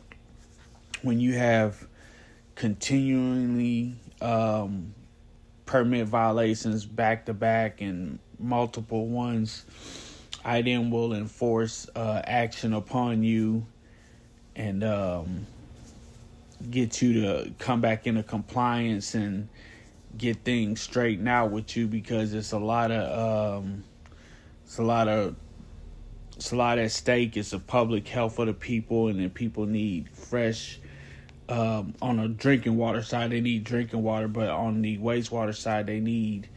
when you have continually permit violations back to back and multiple ones, IDEM will enforce action upon you and get you to come back into compliance and get things straightened out with you, because it's a lot at stake. It's the public health of the people, and then people need fresh. On the drinking water side, they need drinking water, but on the wastewater side, they need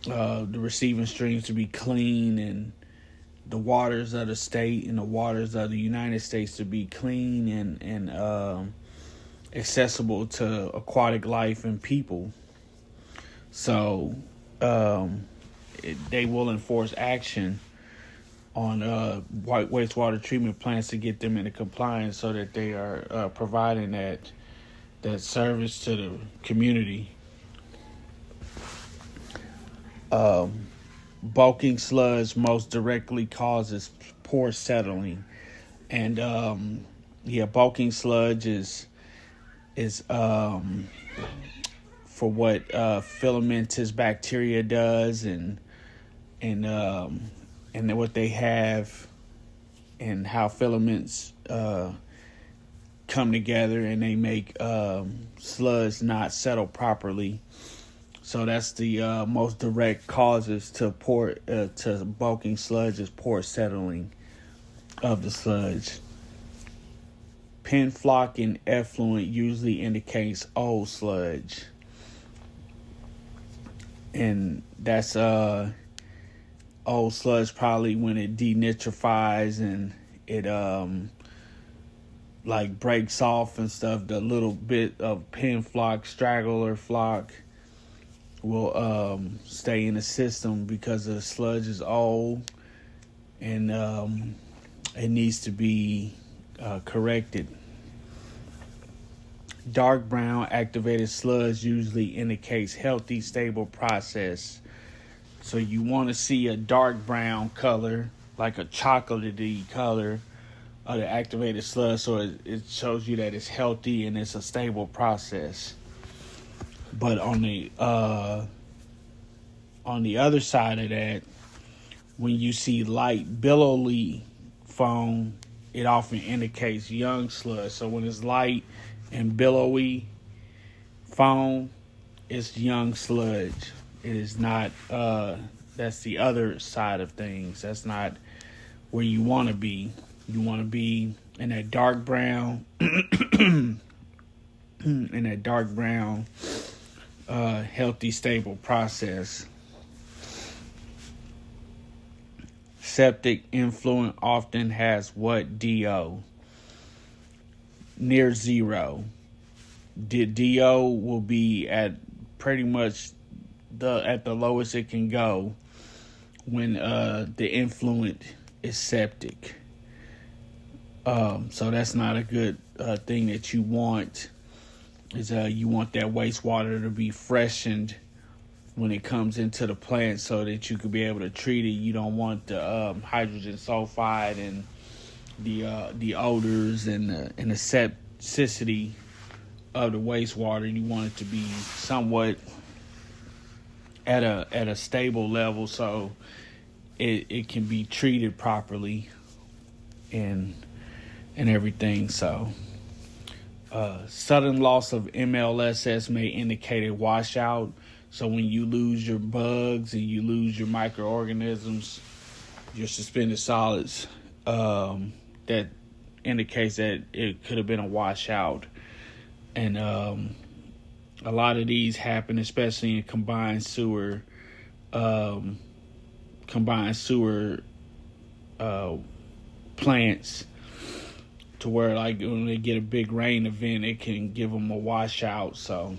the receiving streams to be clean, and the waters of the state and the waters of the United States to be clean and accessible to aquatic life and people. So they will enforce action on wastewater treatment plants to get them into compliance, so that they are providing that service to the community. Bulking sludge most directly causes poor settling, and bulking sludge is for what filamentous bacteria does, and what they have, and how filaments come together, and they make sludge not settle properly. So that's the most direct causes to bulking sludge, is poor settling of the sludge. Pen flock and effluent usually indicates old sludge, and that's old sludge probably when it denitrifies and it like breaks off and stuff. The little bit of pen flock, straggler flock will stay in the system because the sludge is old, and it needs to be corrected. Dark brown activated sludge usually indicates healthy, stable process. So you want to see a dark brown color, like a chocolatey color of the activated sludge, so it shows you that it's healthy and it's a stable process. But on the other side of that, when you see light billowy foam, it often indicates young sludge. So when it's light and billowy foam, it's young sludge. It is not, that's the other side of things. That's not where you want to be. You want to be in that dark brown, healthy, stable process. Septic influent often has what DO? Near zero. The DO will be at pretty much at the lowest it can go when the influent is septic. So that's not a good thing that you want. You want that wastewater to be freshened when it comes into the plant, so that you could be able to treat it. You don't want the hydrogen sulfide and the odors and the septicity of the wastewater. You want it to be somewhat at a stable level, so it can be treated properly and everything. So sudden loss of MLSS may indicate a washout. So when you lose your bugs and you lose your microorganisms, your suspended solids, that indicates that it could have been a washout. And a lot of these happen, especially in combined sewer plants, to where like when they get a big rain event, it can give them a washout. So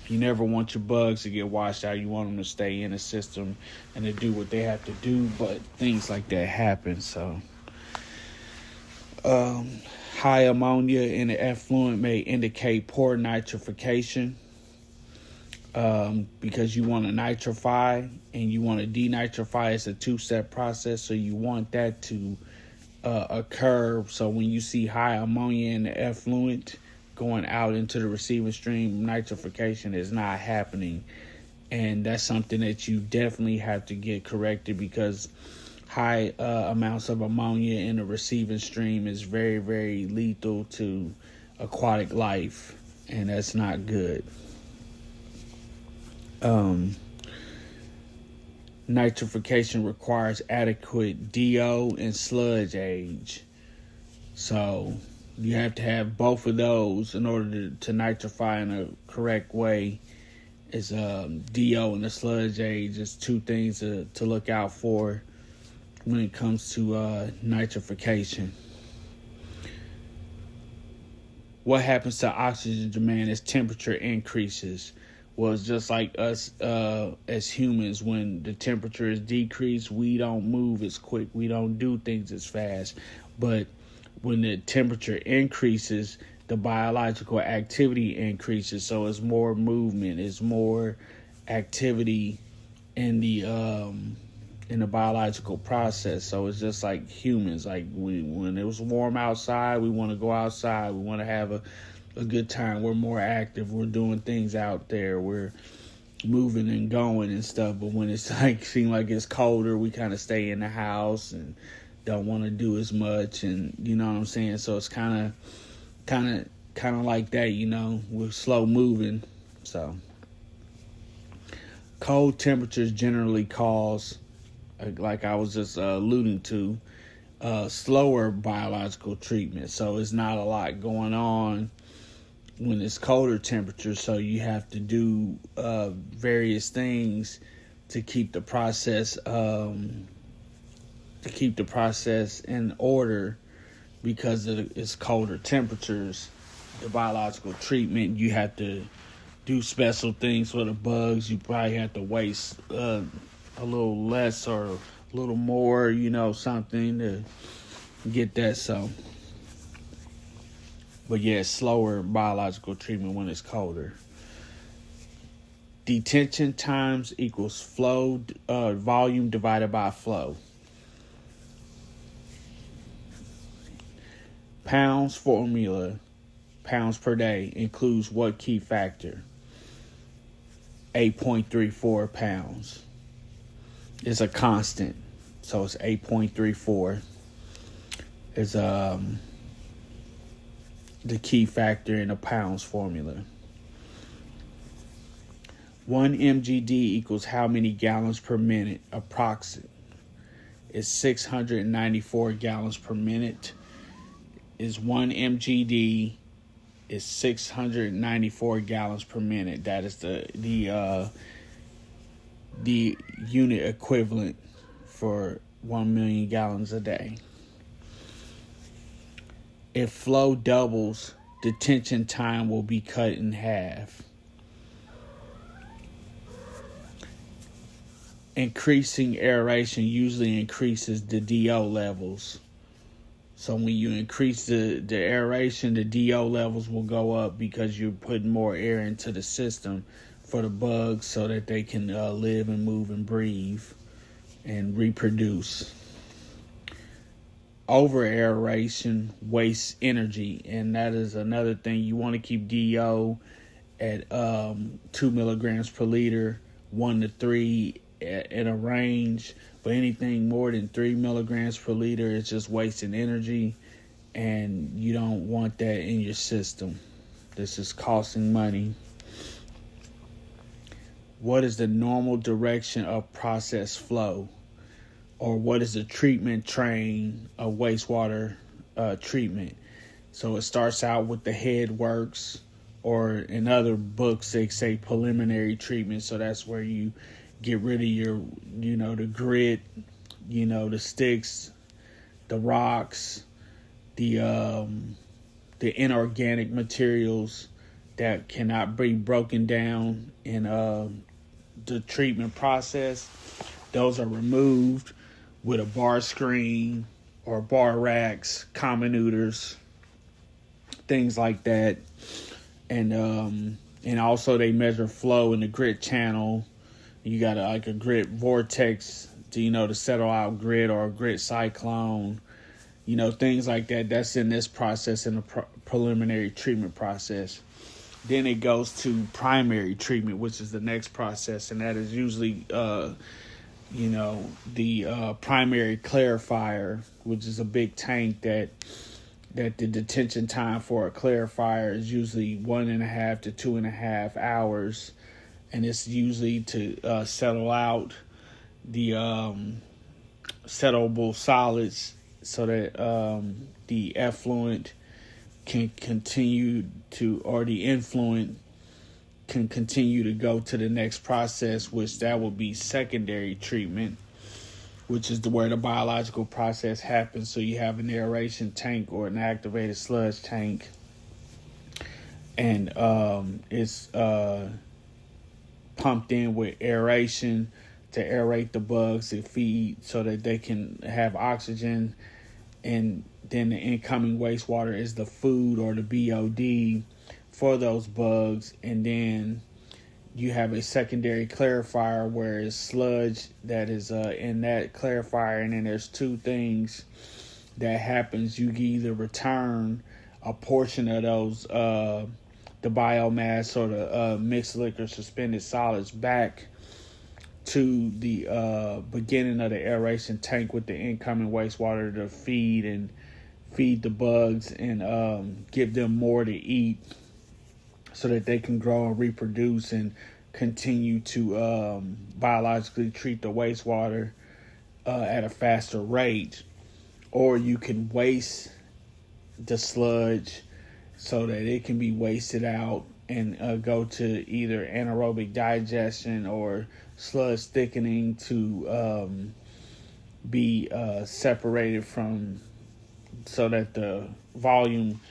you never want your bugs to get washed out. You want them to stay in the system and to do what they have to do, but things like that happen. So high ammonia in the effluent may indicate poor nitrification, because you want to nitrify and you want to denitrify. It's a two-step process, so you want that to occur. So when you see high ammonia in the effluent going out into the receiving stream, nitrification is not happening, and that's something that you definitely have to get corrected, because high amounts of ammonia in the receiving stream is very, very lethal to aquatic life, and that's not good. Nitrification requires adequate DO and sludge age. So you have to have both of those in order to nitrify in a correct way. Is DO and the sludge age is two things to look out for when it comes to nitrification. What happens to oxygen demand as temperature increases? Well, it's just like us as humans. When the temperature is decreased, we don't move as quick. We don't do things as fast. But when the temperature increases, the biological activity increases. So it's more movement, it's more activity in the biological process. So it's just like humans. Like when it was warm outside, we want to go outside. We want to have a good time. We're more active. We're doing things out there. We're moving and going and stuff. But when it's like seem like it's colder, we kind of stay in the house and don't want to do as much. And you know what I'm saying? So it's kind of like that. You know, we're slow moving. So cold temperatures generally cause, like I was just alluding to, slower biological treatment. So it's not a lot going on when it's colder temperatures. So you have to do various things to keep the process in order, because it's colder temperatures. The biological treatment, you have to do special things for the bugs. You probably have to waste a little less or a little more, you know, something to get that. So, but yeah, slower biological treatment when it's colder. Detention times equals flow, volume divided by flow. Pounds formula, pounds per day, includes what key factor? 8.34 pounds. It's a constant, so it's 8.34. Is the key factor in a pounds formula. 1 mgd equals how many gallons per minute? Approximate. It's 694 gallons per minute. Is 1 mgd is 694 gallons per minute. That is the unit equivalent for 1 million gallons a day. If flow doubles, detention time will be cut in half. Increasing aeration usually increases the DO levels. So when you increase the aeration, the DO levels will go up, because you're putting more air into the system for the bugs so that they can live and move and breathe and reproduce. Over aeration wastes energy, and that is another thing. You want to keep DO at 2 milligrams per liter. 1 to 3 in a range, but anything more than 3 milligrams per liter is just wasting energy, and you don't want that in your system. This is costing money. What is the normal direction of process flow? Or what is the treatment train of wastewater treatment? So it starts out with the head works, or in other books they say preliminary treatment. So that's where you get rid of your, the grit, the sticks, the rocks, the inorganic materials that cannot be broken down in the treatment process. Those are removed with a bar screen or bar racks, comminutors, things like that. And also they measure flow in the grit channel. You got a grit vortex to settle out grit, or a grit cyclone, things like that. That's in this process, in the preliminary treatment process. Then it goes to primary treatment, which is the next process, and that is usually the primary clarifier, which is a big tank that the detention time for a clarifier is usually 1.5 to 2.5 hours, and it's usually to settle out the settleable solids so that the effluent can continue to, or the influent can continue to go to the next process, which that will be secondary treatment, which is where the biological process happens. So you have an aeration tank or an activated sludge tank, and it's pumped in with aeration to aerate the bugs to feed so that they can have oxygen, and then the incoming wastewater is the food, or the BOD, for those bugs. And then you have a secondary clarifier where it's sludge that is in that clarifier, and then there's two things that happens. You can either return a portion of those the biomass or the mixed liquor suspended solids back to the beginning of the aeration tank with the incoming wastewater to feed the bugs and give them more to eat so that they can grow and reproduce and continue to biologically treat the wastewater at a faster rate. Or you can waste the sludge so that it can be wasted out and go to either anaerobic digestion or sludge thickening to be separated from, so that the volume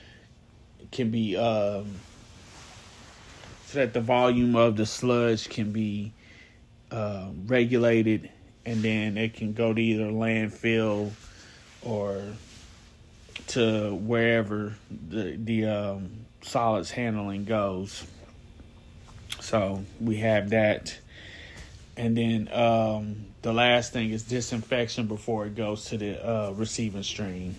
can be so that the volume of the sludge can be regulated, and then it can go to either landfill or to wherever the solids handling goes. So we have that. And then the last thing is disinfection before it goes to the receiving stream.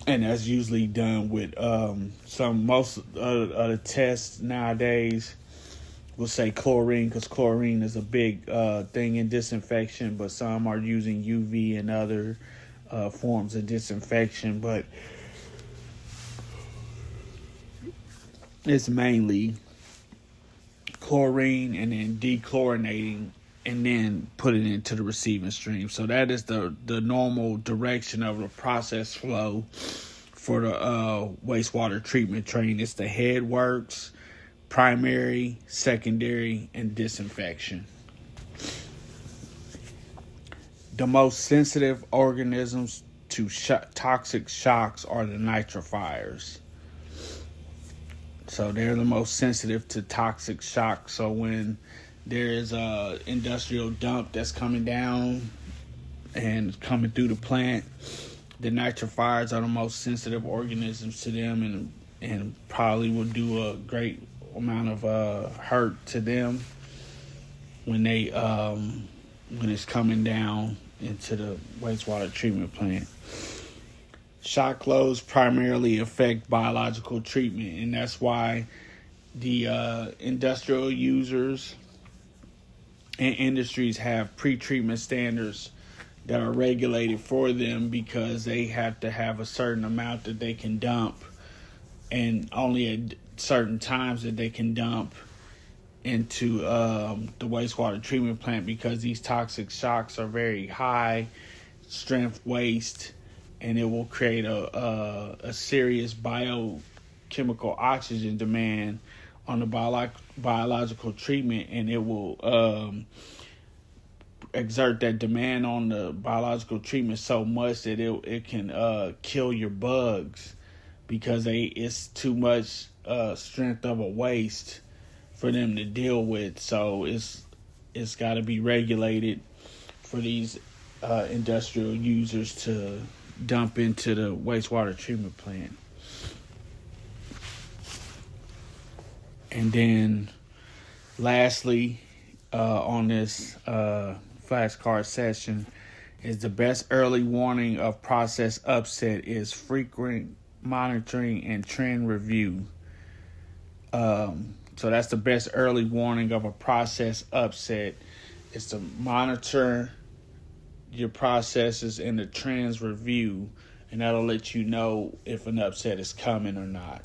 And that's usually done with most of the tests nowadays will say chlorine, because chlorine is a big thing in disinfection, but some are using UV and other forms of disinfection. But it's mainly chlorine and then dechlorinating and then put it into the receiving stream. So that is the normal direction of the process flow for the wastewater treatment train. It's the head works, primary, secondary, and disinfection. The most sensitive organisms to toxic shocks are the nitrifiers. So they're the most sensitive to toxic shock. So when there's a industrial dump that's coming down and coming through the plant, the nitrifiers are the most sensitive organisms to them, and probably will do a great amount of hurt to them when they when it's coming down into the wastewater treatment plant. Shock loads primarily affect biological treatment, and that's why the industrial users and industries have pre-treatment standards that are regulated for them because they have to have a certain amount that they can dump and only at certain times that they can dump into the wastewater treatment plant, because these toxic shocks are very high strength waste, and it will create a serious biochemical oxygen demand on the biological treatment, and it will exert that demand on the biological treatment so much that it can kill your bugs, because it's too much strength of a waste for them to deal with. So it's got to be regulated for these industrial users to dump into the wastewater treatment plant. And then lastly, on this flashcard session, is the best early warning of process upset is frequent monitoring and trend review. So that's the best early warning of a process upset, is to monitor your processes and the trends review, and that'll let you know if an upset is coming or not.